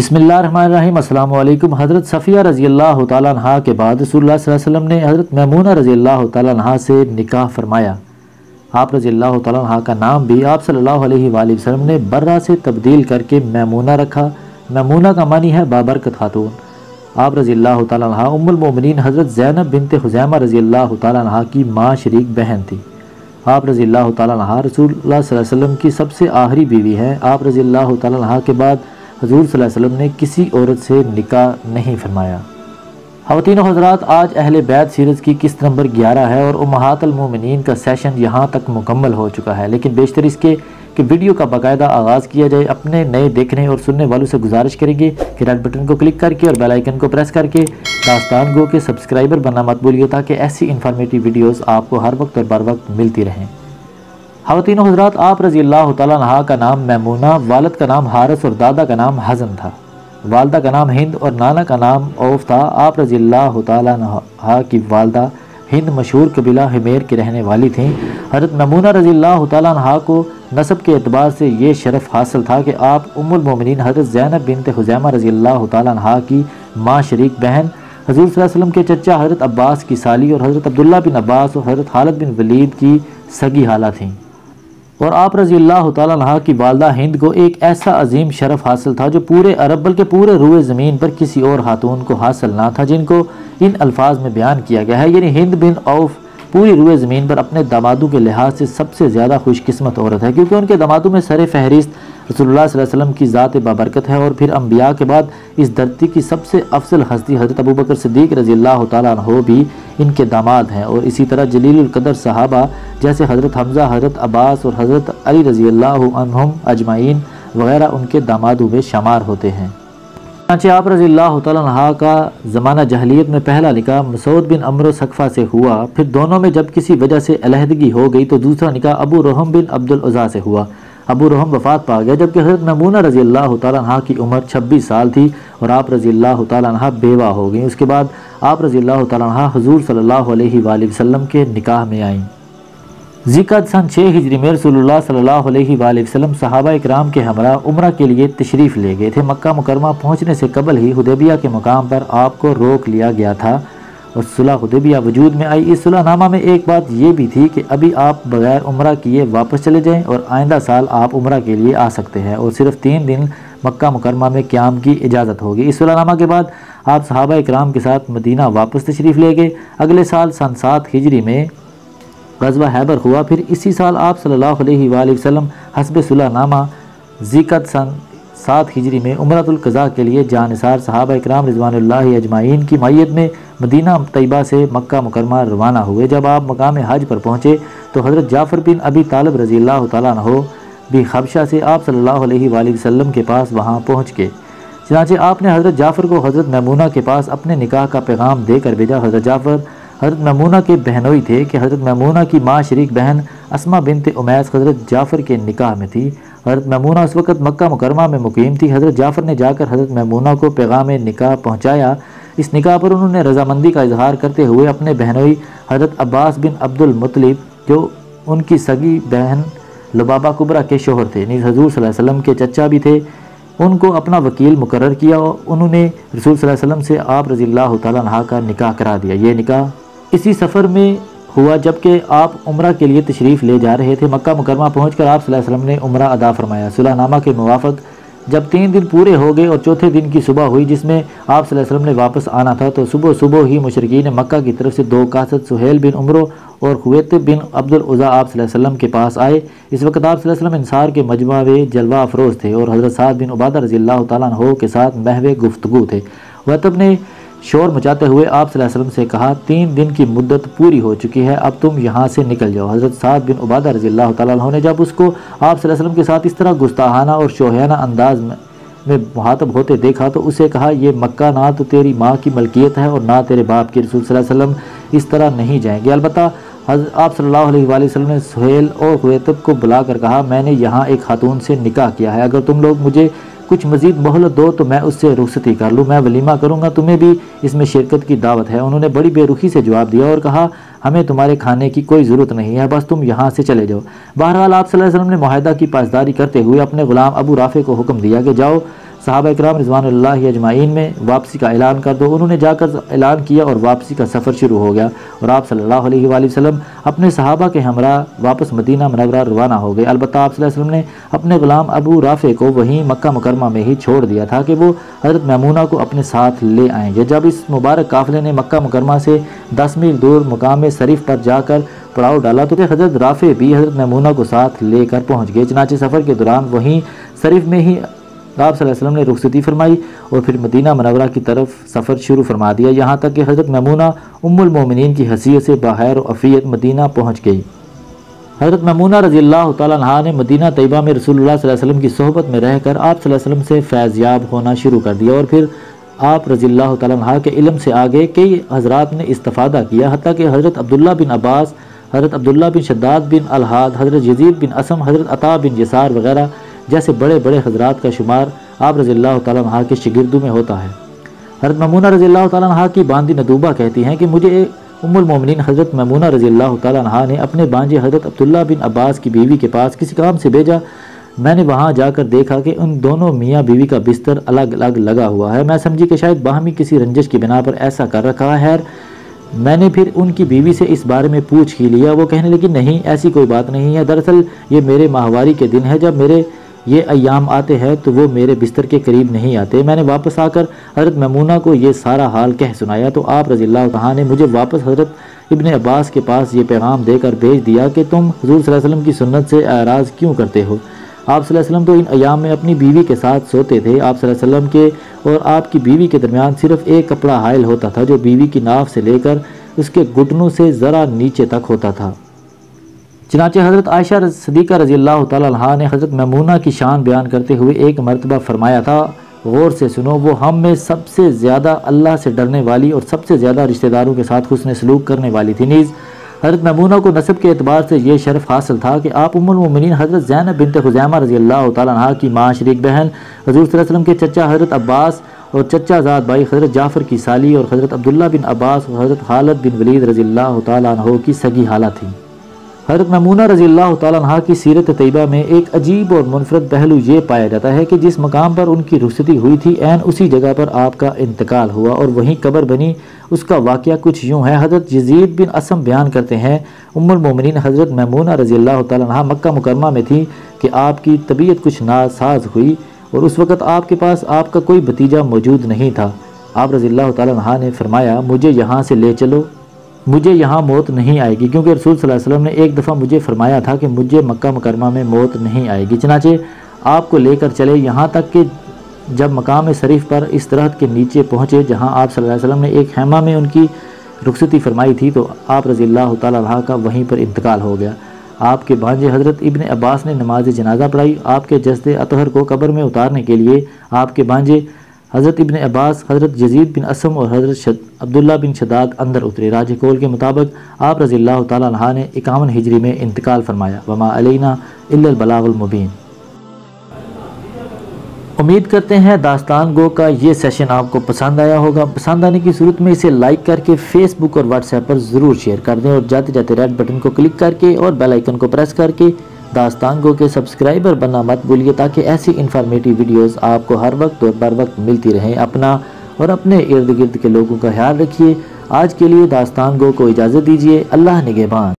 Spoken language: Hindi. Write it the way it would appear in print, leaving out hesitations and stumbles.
बिस्मिल्लाहिर्रहमानिर्रहीम। अस्सलाम वालेकुम। हज़रत सफ़िया रज़ी अल्लाह तआला अन्हा के बाद रसूलुल्लाह सल्लल्लाहु अलैहि वसल्लम ने हज़रत मैमूना रज़ी अल्लाह तआला अन्हा से निकाह फरमाया। आप रज़ी अल्लाह तआला अन्हा का नाम भी आप सल्लल्लाहु अलैहि वसल्लम ने बर्रा से तब्दील करके मैमूना रखा। मैमूना का मानी है बाबरकत खातून। आप रज़ी अल्लाह तआला अन्हा उम्मुल मोमिनीन हज़रत ज़ैनब बिनते हुज़ैमा रज़ी अल्लाह तआला अन्हा की माँ शरीक बहन थी। आप रज़ी अल्लाह तआला अन्हा रसूलुल्लाह सल्लल्लाहु अलैहि वसल्लम की सबसे आखिरी बीवी हैं। आप रज़ी अल्लाह तआला अन्हा के बाद हुज़ूर सल्लल्लाहु अलैहि वसल्लम ने किसी औरत से निकाह नहीं फरमाया। ख़वातीन व हज़रात, आज अहले बैत सीरीज़ की किस्त नंबर 11 है और उम्महातुल मोमिनीन का सेशन यहाँ तक मुकम्मल हो चुका है। लेकिन बेशतर इसके कि वीडियो का बाकायदा आगाज़ किया जाए। अपने नए देखने और सुनने वालों से गुजारिश करेंगे कि रेड बटन को क्लिक करके और बेल आइकन को प्रेस करके दास्तान गो के सब्सक्राइबर बनना मत भूलिए, ताकि ऐसी इन्फॉर्मेटिव वीडियोज़ आपको हर वक्त और बर वक्त मिलती रहें। ख़वातीन व हज़रात, आप रज़ी अल्लाह तआला अन्हा का नाम मैमूना, वालिद का नाम हारिस और दादा का नाम हज़न था। वालदा का नाम हिंद और नाना का नाम औफ था। आप रज़ी अल्लाह तआला अन्हा की वालदा हिंद मशहूर कबीला हिमेर की रहने वाली थीं। हज़रत मैमूना रज़ी अल्लाह तआला अन्हा को नसब के एतबार से ये शरफ़ हासिल था कि आप उम्मुल मोमिनीन हज़रत ज़ैनब बिनते हुज़ैमा रज़ी अल्लाह तआला अन्हा की माँ शरीक बहन, हज़ूर सल्लल्लाहु अलैहि वसल्लम के चचा हज़रत अब्बास की साली और हज़रत अब्दुल्ला बिन अब्बास और हज़रत खालिद बिन वलीद की सगी हाला थीं। और आप रज़ी अल्लाह तआला अन्हा की वालदा हिंद को एक ऐसा अजीम शरफ़ हासिल था जो पूरे अरब बल्कि पूरे रूए ज़मीन पर किसी और खातून को हासिल ना था, जिनको इन अल्फाज में बयान किया गया है। यानी हिंद बिन औफ पूरी रूए ज़मीन पर अपने दामादों के लिहाज से सबसे ज़्यादा खुशकिस्मत औरत है, क्योंकि उनके दामादों में सर फहरिस्त रसूलुल्लाह सल्लल्लाहु अलैहि वसल्लम की ज़ात बाबरकत है। और फिर अम्बिया के बाद इस धरती की सबसे अफजल हस्ती हज़रत अबू बकर सिद्दीक़ रज़ी अल्लाह तआला अन्हु भी इनके दामाद हैं। और इसी तरह जलीलुल कदर सहाबा जैसे हज़रत हमज़ा, हज़रत अब्बास और हज़रत अली रज़ी अल्लाह अन्हुम अजमाइन वगैरह उनके दामादों में शुमार होते हैं। आप रज़ी अल्लाह तआला अन्हा का ज़माना जहलियत में पहला निकाह मसूद बिन अम्र सकफ़ा से हुआ। फिर दोनों में जब किसी वजह से अलहदगी हो गई तो दूसरा निकाह अबू रोहम बिन अब्दुल उज़्ज़ा से हुआ। अबू रोहम वफ़ात पा गया, जबकि हज़रत मैमूना रज़ी अल्लाह तआला अन्हा की उम्र 26 साल थी और आप रज़ी अल्लाह तआला अन्हा बेवा हो गई। उसके बाद आप रज़ी अल्लाह तआला अन्हा हुज़ूर सल्लल्लाहु अलैहि वसल्लम के निकाह में आईं। ज़िक़अत सन 6 हिजरी में रसूलुल्लाह सल्लल्लाहु अलैहि वसल्लम सहाबा इकराम के हमरा उम्रा के लिए तशरीफ़ ले गए थे। मक्का मुकरमा पहुँचने से कबल ही हुदैबिया के मकाम पर आपको रोक लिया गया था और सुलह हुदैबिया वजूद में आई। इस सुलहनामा में एक बात ये भी थी कि अभी आप बगैर उम्रा किए वापस चले जाएं और आइंदा साल आप उम्रा के लिए आ सकते हैं और सिर्फ 3 दिन मक्का मुकरमा में क़याम की इजाज़त होगी। इस सुलहनामा के बाद आप सहाबा इकराम के साथ मदीना वापस तशरीफ़ ले गए। अगले साल सन 7 हिजरी में ग़ज़वा हैबर हुआ। फिर इसी साल आप सल्लल्लाहु अलैहि वसल्लम हस्ब सुलहनामा ज़िक़अत सन 7 हिजरी में उम्रतुल क़ज़ा के लिए जानिसार सहाबा इकराम रिज़वानुल्लाहि अजमाइन की मैयत में मदीना तैयबा से मक्का मुकरमा रवाना हुए। जब आप मकाम हज पर पहुँचे तो हज़रत जाफ़र बिन अबी तालिब रज़ी अल्लाह तआला अन्हु भी हबशा से आप सल्लल्लाहु अलैहि वसल्लम के पास वहाँ पहुँच गए। चनांचे आपने हज़रत जाफ़र को हज़रत मैमूना के पास अपने निकाह का पैगाम देकर भेजा। हज़रत जाफ़र हज़रत मैमूना के बहनोई थे कि हज़रत मैमूना की माँ शरीक बहन अस्मा बिनते उमैस हज़रत जाफ़र के निकाह में थी। हज़रत मैमूना उस वक़्त मक्का मुकरमा में मुकीम थी। हज़रत जाफ़र ने जाकर हज़रत मैमूना को पैगाम निकाह पहुँचाया। इस निकाह पर उन्होंने रजामंदी का इजहार करते हुए अपने बहनोई हज़रत अब्बास बिन अब्दुल मुत्तलिब, जो उनकी सगी बहन लुबाबा कुबरा के शोहर थे, नीज़ हज़ूर सल्लल्लाहु अलैहि वसल्लम के चचा भी थे, उनको अपना वकील मुकर्रर किया और उन्होंने रसूल सल्लल्लाहु अलैहि वसल्लम से आप रज़ी अल्लाह तआला अन्हा का निकाह करा दिया। ये निकाह इसी सफ़र में हुआ जबकि आप उम्रा के लिए तशरीफ़ ले जा रहे थे। मक्का मुकरमा पहुँचकर आप सल्लल्लाहु अलैहि वसल्लम ने उम्रा अदा फरमाया। सुलहनामा के मुवाफ़िक़ जब 3 दिन पूरे हो गए और चौथे दिन की सुबह हुई जिसमें आप सल्लल्लाहु अलैहि वसल्लम ने वापस आना था, तो सुबह ही मुशरिकीन मक्का की तरफ से 2 कासद सुहेल बिन उमरो और हुवैतिब बिन अब्दुल उज़्ज़ा आप सल्लल्लाहु अलैहि वसल्लम के पास आए। इस वक्त आप सल्लल्लाहु अलैहि वसल्लम इंसार के मजमा व जलवा अफरोज़ थे और हज़रत साद बिन उबादा रज़ी अल्लाह तआला अन्हु के साथ महवे गुफ्तगू थे। हुवैतिब ने शोर मचाते हुए आप सल्लल्लाहु अलैहि वसल्लम से कहा, 3 दिन की मुद्दत पूरी हो चुकी है, अब तुम यहाँ से निकल जाओ। हज़रत साद बिन उबादा रज़ी अल्लाह तआला अन्हु ने जब उसको आप सल्लल्लाहु अलैहि वसल्लम के साथ इस तरह गुस्ताहाना और शोहियाना अंदाज में मुहातब होते देखा तो उसे कहा, ये मक्का ना तो तेरी माँ की मलकियत है और ना तेरे बाप की। रसूल सल्लल्लाहु अलैहि वसल्लम इस तरह नहीं जाएंगे। अलबत्ता आप सल्लल्लाहु अलैहि वसल्लम ने सुहेल और हुवैतिब को बुलाकर कहा, मैंने यहाँ एक खातून से निकाह किया है, अगर तुम लोग मुझे कुछ मज़ीद मोहलत दो तो मैं उससे रुखसती कर लूँ, मैं वलीमा करूँगा, तुम्हें भी इसमें शिरकत की दावत है। उन्होंने बड़ी बेरुखी से जवाब दिया और कहा, हमें तुम्हारे खाने की कोई ज़रूरत नहीं है, बस तुम यहाँ से चले जाओ। बहरहाल आप सल्लल्लाहु अलैहि वसल्लम ने मुआहदा की पासदारी करते हुए अपने ग़ुलाम अबू राफ़े को हुक्म दिया कि जाओ सहाबा इकराम रिज़वानुल्लाहि अजमाइन में वापसी का ऐलान कर दो। उन्होंने जाकर ऐलान किया और वापसी का सफ़र शुरू हो गया और आप सल्लल्लाहु अलैहि वसल्लम अपने सहाबा के हमरा वापस मदीना मुनव्वरा रवाना हो गए। अलबत्ता आप सल्लल्लाहु अलैहि वसल्लम ने अपने ग़ुलाम अबू राफ़े को वहीं मक्का मुकरमा में ही छोड़ दिया था कि वो हज़रत मैमूना को अपने साथ ले आएंगे। जब इस मुबारक काफ़िले ने मक्का मुकरमा से 10 मील दूर मुकाम शरीफ पर जाकर पड़ाव डाला तो हज़रत राफ़े भी हज़रत मैमूना को साथ लेकर पहुँच गए। चनाचे सफ़र के दौरान वहीं शरीफ में ही आप सल्लल्लाहु अलैहि वसल्लम ने रुखसती फरमाई और फिर मदीना मुनव्वरा की तरफ सफ़र शुरू फरमा दिया, यहाँ तक कि हज़रत मैमूना उम्मुल मोमिनीन की हैसियत से बखैर और अफ़ियत मदीना पहुँच गई। हज़रत मैमूना रज़ियल्लाहु तआला अन्हा ने मदीना तैयबा में रसूलुल्लाह सल्लल्लाहु अलैहि वसल्लम की सोहबत में रहकर आप सल्लल्लाहु अलैहि वसल्लम से फैज़याब होना शुरू कर दिया और फिर आप रज़ियल्लाहु तआला अन्हा के इल्म से आगे कई हज़रात ने इस्तिफ़ादा किया, हत्ता कि हज़रत अब्दुल्ला बिन अब्बास, हज़रत अब्दुल्ला बिन शद्दाद बिन अल-हाद, हज़रत यज़ीद बिन असम, हज़रत अता बिन यसार वगैरह जैसे बड़े बड़े हज़रात का शुमार आप रज़ियल्लाहु तआला अन्हा के शिगिर्दों में होता है। हज़रत मैमूना रज़ियल्लाहु तआला अन्हा की बांदी नदूबा कहती हैं कि मुझे उम्मुल मोमिनीन हज़रत मैमूना रज़ियल्लाहु तआला अन्हा ने अपने बांजे हज़रत अब्दुल्ला बिन अब्बास की बीवी के पास किसी काम से भेजा। मैंने वहाँ जाकर देखा कि उन दोनों मियाँ बीवी का बिस्तर अलग अलग लगा हुआ है। मैं समझी कि शायद बाहमी किसी रंजिश की बिना पर ऐसा कर रखा है। मैंने फिर उनकी बीवी से इस बारे में पूछ ही लिया। वो कहने लगी नहीं, ऐसी कोई बात नहीं है, दरअसल ये मेरे माहवारी के दिन है, जब मेरे ये अय्याम आते हैं तो वो मेरे बिस्तर के करीब नहीं आते। मैंने वापस आकर हज़रत मैमूना को ये सारा हाल कह सुनाया तो आप रज़ियल्लाहु तआला ने मुझे वापस हज़रत इब्ने अब्बास के पास ये पैगाम देकर भेज दिया कि तुम हुज़ूर सल्लल्लाहु अलैहि वसल्लम की सुन्नत से एराज़ क्यों करते हो। आप सल्लल्लाहु अलैहि वसल्लम तो इन अय्याम में अपनी बीवी के साथ सोते थे। आप सल्लल्लाहु अलैहि वसल्लम के और आपकी बीवी के दरमियान सिर्फ एक कपड़ा हायल होता था जो बीवी की नाफ से लेकर उसके घुटनों से ज़रा नीचे तक होता था। चनाचे हज़रत आयशा सदीक़ा रज़ियल्लाहु तआला अन्हा ने हज़रत मैमूना की शान बयान करते हुए एक मरतबा फरमाया था, गौर से सुनो, वो हम में सबसे ज़्यादा अल्लाह से डरने वाली और सबसे ज़्यादा रिश्तेदारों के साथ हुस्न सलूक करने वाली थी। नीज़ हज़रत मैमूना को नसब के एतबार से ये शर्फ हासिल था कि आप उम्मुल मोमिनीन हज़रत ज़ैनब बिनत खुज़ैमा रज़ियल्लाहु तआला अन्हा की माँ शरीक बहन, हुज़ूर सल्लल्लाहु अलैहि वसल्लम के चचा हज़रत अब्बास और चचा ज़ाद भाई हज़रत जाफ़र की साली और हज़रत अब्दुल्ला बिन अब्बास और हज़रत खालिद बिन वलीद रज़ियल्लाहु तआला अन्हु की सगी हाला थी। हज़रत मैमूना रज़ियल्लाहु तआला अन्हा की सीरत तैयबा में एक अजीब और मुनफरद पहलू ये पाया जाता है कि जिस मकाम पर उनकी रुखसती हुई थी ऐन उसी जगह पर आपका इंतकाल हुआ और वहीं कब्र बनी। उसका वाक़या कुछ यूँ है। हज़रत यज़ीद बिन असम बयान करते हैं, उम्मुल मोमिनीन हज़रत मैमूना रज़ियल्लाहु तआला अन्हा मक्का मुकरमा में थी कि आपकी तबीयत कुछ नासाज हुई और उस वक़्त आपके पास आपका कोई भतीजा मौजूद नहीं था। आप रज़ियल्लाहु तआला अन्हा ने फरमाया, मुझे यहाँ से ले चलो, मुझे यहाँ मौत नहीं आएगी, क्योंकि रसूल सल्लल्लाहु अलैहि वसल्लम ने एक दफ़ा मुझे फरमाया था कि मुझे मक्का मुकरमा में मौत नहीं आएगी। चनाचे आपको लेकर चले, यहाँ तक कि जब मकाम शरीफ पर इस तरह के नीचे पहुँचे जहाँ आप सल्लल्लाहु अलैहि वसल्लम ने एक खैमा में उनकी रुखसती फरमाई थी तो आप रज़ियल्लाहु तआला अन्हा का वहीं पर इंतकाल हो गया। आपके भांजे हज़रत इब्ने अब्बास ने नमाज जनाजा पढ़ाई। आपके जस्दे अतहर को कब्र में उतारने के लिए आपके भांजे हज़रत इब्ने अब्बास, हज़रत यज़ीद बिन असम और हज़रत अब्दुल्ला बिन शद्दाद अंदर उतरे। राज कौल के मुताबिक आप रज़ियल्लाहु तआला अन्हा ने 51 हिजरी में इंतकाल फरमाया। वमा अलैना इल्लल बलागुल मुबीन। उम्मीद करते हैं दास्तान गो का ये सेशन आपको पसंद आया होगा। पसंद आने की सूरत में इसे लाइक करके फेसबुक और व्हाट्सएप पर ज़रूर शेयर कर दें और जाते जाते रेड बटन को क्लिक करके और बेल आइकन को प्रेस करके दास्तान गो के सब्सक्राइबर बनना मत भूलिए ताकि ऐसी इन्फॉर्मेटिव वीडियोस आपको हर वक्त और बर वक्त मिलती रहें। अपना और अपने इर्द गिर्द के लोगों का ख्याल रखिए। आज के लिए दास्तान गो को इजाज़त दीजिए। अल्लाह निगहबान।